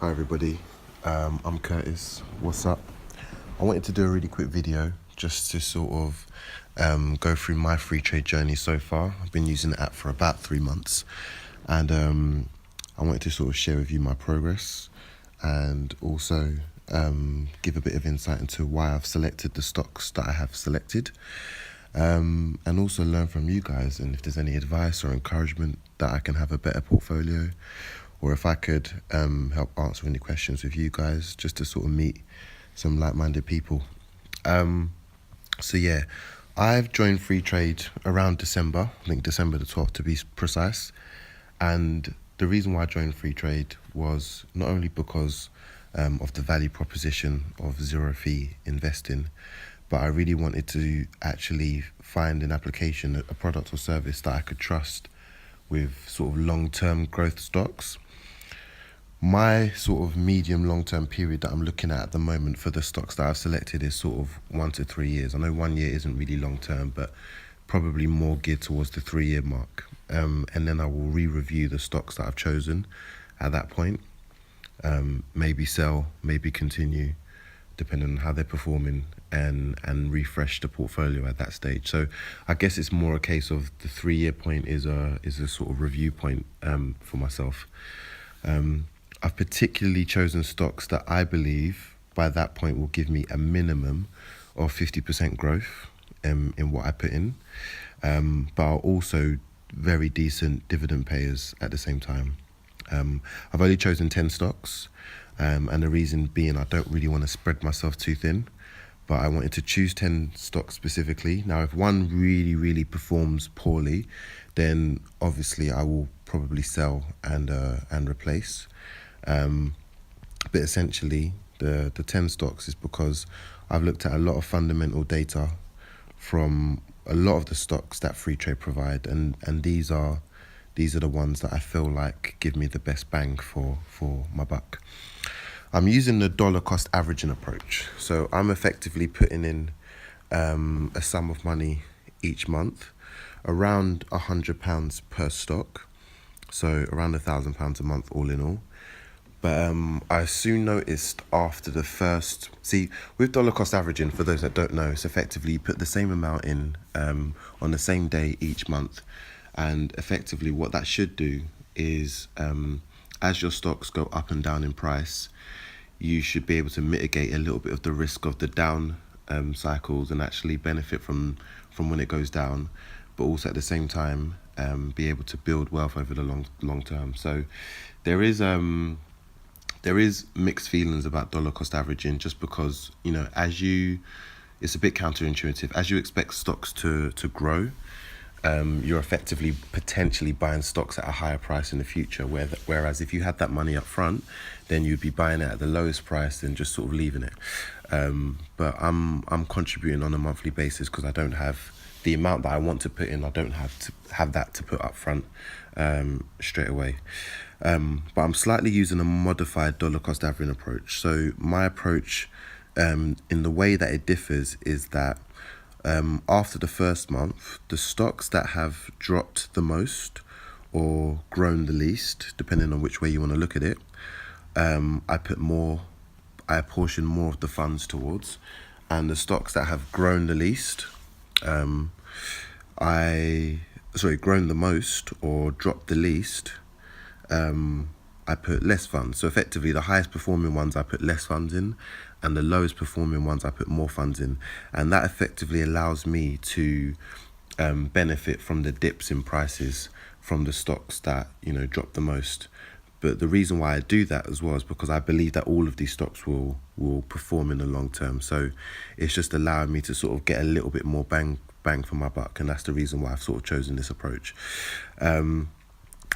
Hi everybody, I'm Curtis. What's up? I wanted to do a really quick video just to sort of go through my free trade journey so far. I've been using the app for about 3 months, and I wanted to sort of share with you my progress and also give a bit of insight into why I've selected the stocks that I have selected, and also learn from you guys, and if there's any advice or encouragement that I can have a better portfolio, or if I could help answer any questions with you guys, just to sort of meet some like-minded people. So yeah, I've joined Free Trade around December, I think December the 12th to be precise. And the reason why I joined Free Trade was not only because of the value proposition of zero fee investing, but I really wanted to actually find an application, a product or service that I could trust with sort of long-term growth stocks. My sort of medium long-term period that I'm looking at the moment for the stocks that I've selected is sort of 1 to 3 years. I know 1 year isn't really long-term, but probably more geared towards the 3-year mark. And then I will re-review the stocks that I've chosen at that point. Maybe sell, maybe continue, depending on how they're performing, and refresh the portfolio at that stage. So I guess it's more a case of the 3-year point is a sort of review point for myself. I've particularly chosen stocks that I believe by that point will give me a minimum of 50% growth in what I put in, but are also very decent dividend payers at the same time. I've only chosen 10 stocks, and the reason being I don't really want to spread myself too thin, but I wanted to choose 10 stocks specifically. Now, if one really performs poorly, then obviously I will probably sell and replace. But essentially, the 10 stocks is because I've looked at a lot of fundamental data from a lot of the stocks that Free Trade provide, and these are the ones that I feel like give me the best bang for my buck. I'm using the dollar cost averaging approach. So I'm effectively putting in a sum of money each month, around £100 per stock, so around £1,000 a month all in all. But I soon noticed after the first... See, with dollar cost averaging, for those that don't know, it's effectively you put the same amount in on the same day each month. And effectively what that should do is, as your stocks go up and down in price, you should be able to mitigate a little bit of the risk of the down cycles and actually benefit from when it goes down, but also at the same time be able to build wealth over the long term. So there is mixed feelings about dollar cost averaging, just because, it's a bit counterintuitive. As you expect stocks to grow, you're effectively potentially buying stocks at a higher price in the future, whereas if you had that money up front, then you'd be buying it at the lowest price and just sort of leaving it. But I'm contributing on a monthly basis because I don't have the amount that I want to put in. I don't have that to put up front straight away. But I'm slightly using a modified dollar cost averaging approach. So my approach, in the way that it differs, is that after the first month, the stocks that have dropped the most or grown the least, depending on which way you want to look at it, I apportion more of the funds towards, and the stocks that have grown the least, grown the most or dropped the least, I put less funds. So effectively, the highest performing ones I put less funds in, and the lowest performing ones I put more funds in. And that effectively allows me to benefit from the dips in prices from the stocks that, drop the most. But the reason why I do that as well is because I believe that all of these stocks will perform in the long term. So it's just allowing me to sort of get a little bit more bang for my buck, and that's the reason why I've sort of chosen this approach.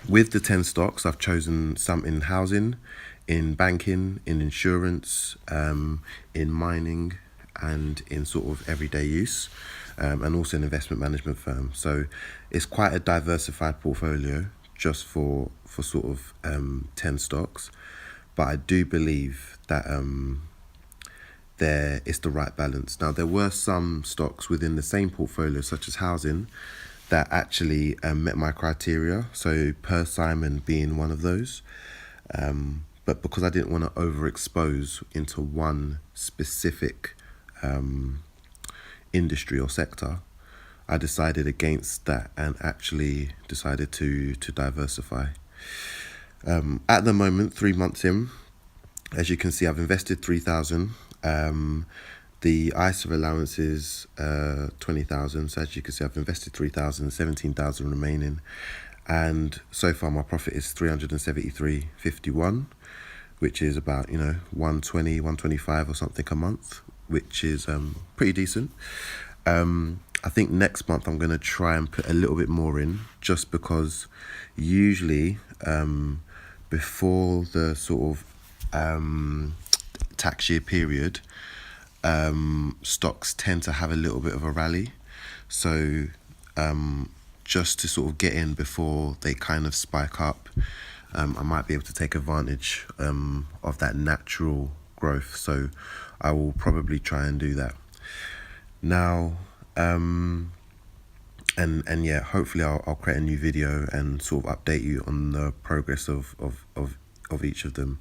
With the 10 stocks, I've chosen some in housing, in banking, in insurance, in mining, and in sort of everyday use, and also an investment management firm. So it's quite a diversified portfolio just for sort of 10 stocks. But I do believe that there is the right balance. Now, there were some stocks within the same portfolio, such as housing, that actually met my criteria. So Per Simon being one of those. But but because I didn't want to overexpose into one specific industry or sector, I decided against that and actually decided to diversify. At the moment, 3 months in, as you can see, I've invested 3,000. The ISA allowance is 20,000. So as you can see, I've invested 3,000, 17,000 remaining. And so far my profit is 373.51, which is about, 120, 125 or something a month, which is pretty decent. I think next month I'm going to try and put a little bit more in, just because usually before the sort of tax year period, stocks tend to have a little bit of a rally. So just to sort of get in before they kind of spike up, I might be able to take advantage of that natural growth. So I will probably try and do that. Now, and yeah, hopefully I'll create a new video and sort of update you on the progress of each of them.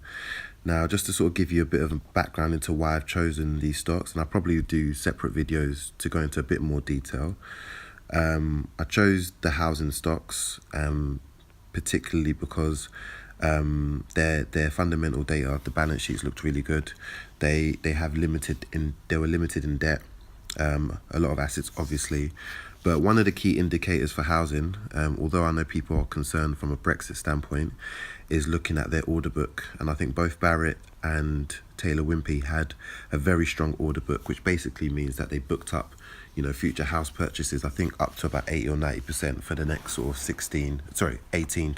Now, just to sort of give you a bit of a background into why I've chosen these stocks, and I'll probably do separate videos to go into a bit more detail. I chose the housing stocks, particularly because their fundamental data, the balance sheets looked really good. They were limited in debt, a lot of assets obviously, but one of the key indicators for housing, although I know people are concerned from a Brexit standpoint, is looking at their order book. And I think both Barrett and Taylor Wimpey had a very strong order book, which basically means that they booked up, future house purchases, I think up to about 80 or 90% for the next sort of 18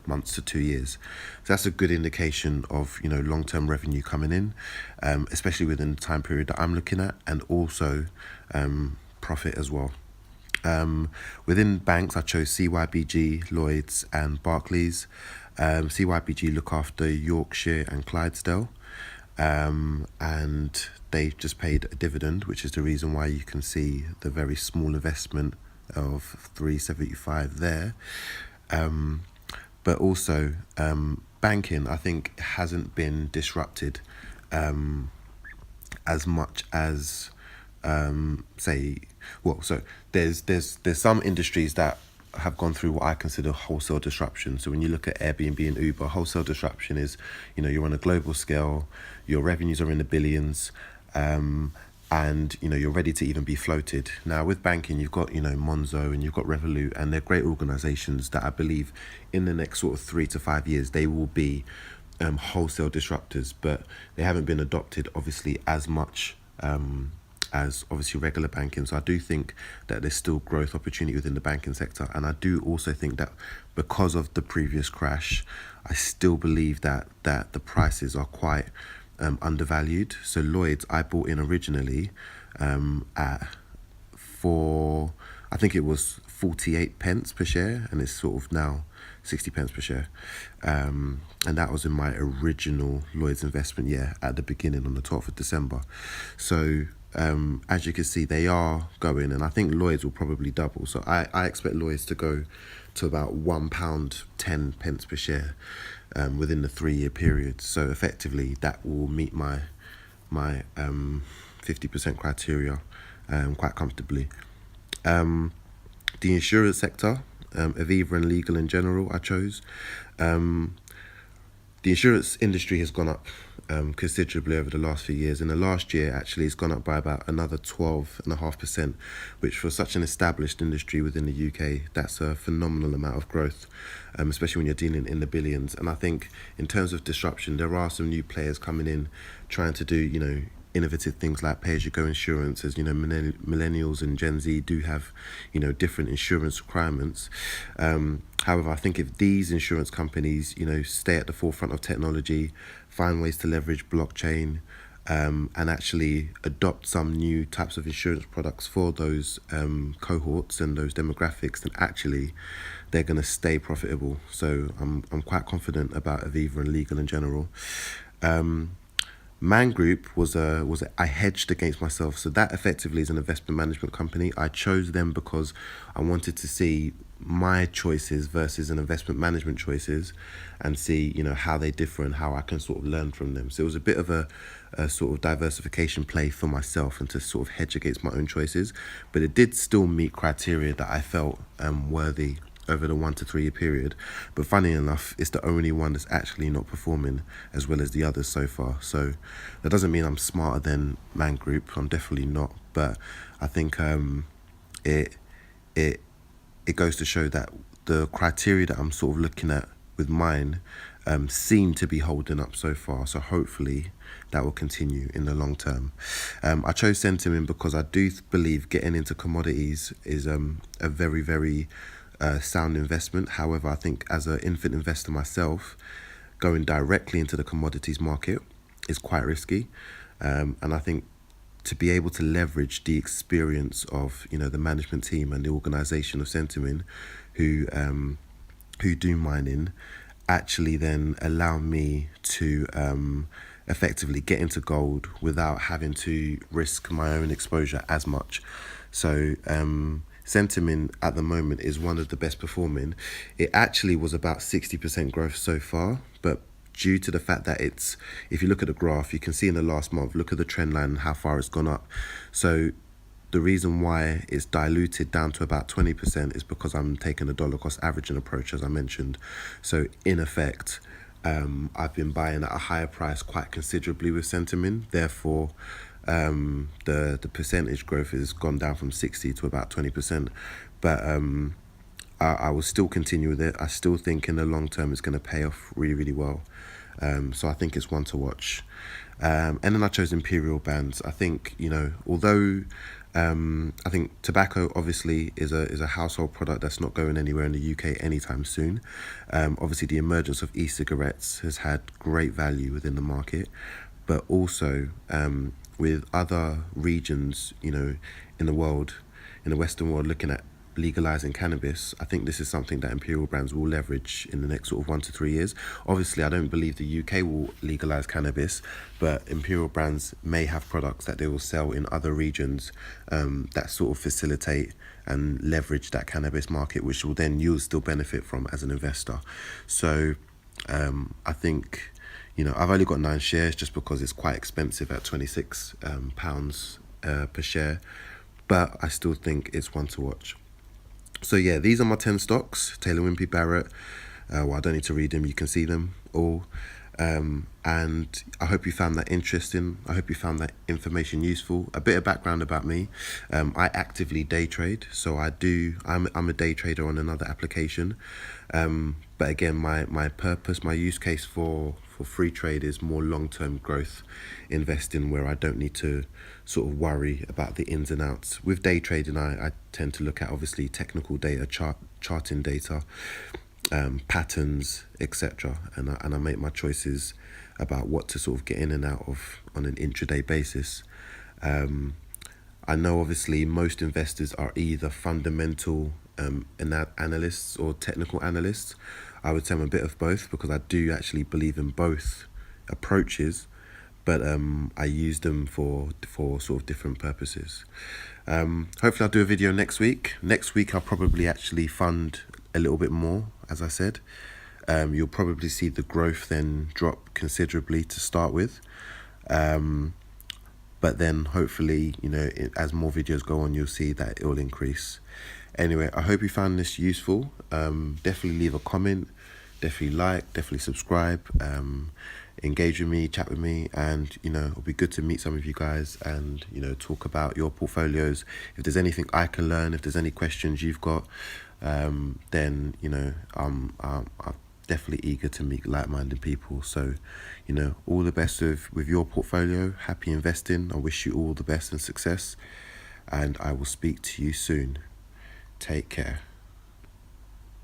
months to 2 years. So that's a good indication of, long-term revenue coming in, especially within the time period that I'm looking at, and also profit as well. Within banks, I chose CYBG, Lloyds and Barclays. CYBG look after Yorkshire and Clydesdale, and they just paid a dividend, which is the reason why you can see the very small investment of 375 there. But also banking, I think, hasn't been disrupted as much as so there's some industries that have gone through what I consider wholesale disruption. So when you look at Airbnb and Uber, wholesale disruption is, you're on a global scale, your revenues are in the billions, and you're ready to even be floated. Now with banking, you've got Monzo and you've got Revolut, and they're great organizations that I believe in the next sort of 3 to 5 years they will be wholesale disruptors, but they haven't been adopted obviously as much as obviously regular banking. So I do think that there's still growth opportunity within the banking sector, and I do also think that because of the previous crash, I still believe that the prices are quite undervalued. So Lloyds, I bought in originally at I think it was 48 pence per share, and it's sort of now 60 pence per share, and that was in my original Lloyds investment at the beginning on the 12th of December. So as you can see, they are going, and I think Lloyds will probably double. So I expect Lloyds to go to about £1.10 per share within the 3-year period. So effectively, that will meet my 50% criteria quite comfortably. The insurance sector, Aviva and Legal in General, I chose. The insurance industry has gone up considerably over the last few years. In the last year, actually, it's gone up by about another 12.5%, which for such an established industry within the UK, that's a phenomenal amount of growth, especially when you're dealing in the billions. And I think in terms of disruption, there are some new players coming in trying to do, innovative things like pay-as-you-go insurance, as millennials and Gen Z do have, different insurance requirements. However, I think if these insurance companies, stay at the forefront of technology, find ways to leverage blockchain, and actually adopt some new types of insurance products for those cohorts and those demographics, then actually they're going to stay profitable. So I'm quite confident about Aviva and Legal in General. Man Group I hedged against myself. So that effectively is an investment management company. I chose them because I wanted to see my choices versus an investment management choices and see, how they differ and how I can sort of learn from them. So it was a bit of a sort of diversification play for myself and to sort of hedge against my own choices. But it did still meet criteria that I felt worthy over the 1 to 3 year period. But funny enough, it's the only one that's actually not performing as well as the others so far. So that doesn't mean I'm smarter than Man Group. I'm definitely not. But I think it goes to show that the criteria that I'm sort of looking at with mine seem to be holding up so far. So hopefully that will continue in the long term. I chose sentiment because I do believe getting into commodities is a very, very sound investment. However, I think as an infant investor myself, going directly into the commodities market is quite risky. And I think to be able to leverage the experience of the management team and the organisation of Sentiment, who do mining, actually then allow me to effectively get into gold without having to risk my own exposure as much. So Sentiment at the moment is one of the best performing. It actually was about 60% growth so far, but due to the fact that if you look at the graph, you can see in the last month, look at the trend line and how far it's gone up. So the reason why it's diluted down to about 20% is because I'm taking a dollar cost averaging approach, as I mentioned. So in effect, I've been buying at a higher price quite considerably with Sentiment. Therefore, the percentage growth has gone down from 60 to about 20%. But I will still continue with it. I still think in the long term it's going to pay off really, really well. So I think it's one to watch. And then I chose Imperial Brands. I think, although I think tobacco obviously is a household product that's not going anywhere in the UK anytime soon. Obviously the emergence of e-cigarettes has had great value within the market, but also with other regions, in the world, in the Western world, looking at legalizing cannabis, I think this is something that Imperial Brands will leverage in the next sort of 1 to 3 years. Obviously, I don't believe the UK will legalize cannabis, but Imperial Brands may have products that they will sell in other regions that sort of facilitate and leverage that cannabis market, which will then you'll still benefit from as an investor. So I think, I've only got 9 shares just because it's quite expensive at £26 per share, but I still think it's one to watch. So yeah, these are my 10 stocks. Taylor Wimpey Barrett. Well, I don't need to read them. You can see them all. And I hope you found that interesting. I hope you found that information useful. A bit of background about me. I actively day trade. So I'm a day trader on another application. But again, my purpose, my use case for free trade is more long-term growth investing, where I don't need to sort of worry about the ins and outs. With day trading, I tend to look at obviously technical data, charting data, patterns, etc. And I make my choices about what to sort of get in and out of on an intraday basis. I know obviously most investors are either fundamental analysts or technical analysts. I would say I'm a bit of both, because I do actually believe in both approaches, but I use them for sort of different purposes. Hopefully I'll do a video next week. Next week I'll probably actually fund a little bit more, as I said. You'll probably see the growth then drop considerably to start with. But then hopefully, as more videos go on, you'll see that it will increase. Anyway, I hope you found this useful. Definitely leave a comment, definitely like, definitely subscribe, engage with me, chat with me, and it'll be good to meet some of you guys and talk about your portfolios. If there's anything I can learn, if there's any questions you've got, then I'm definitely eager to meet like-minded people. So all the best with your portfolio. Happy investing. I wish you all the best and success, and I will speak to you soon. Take care.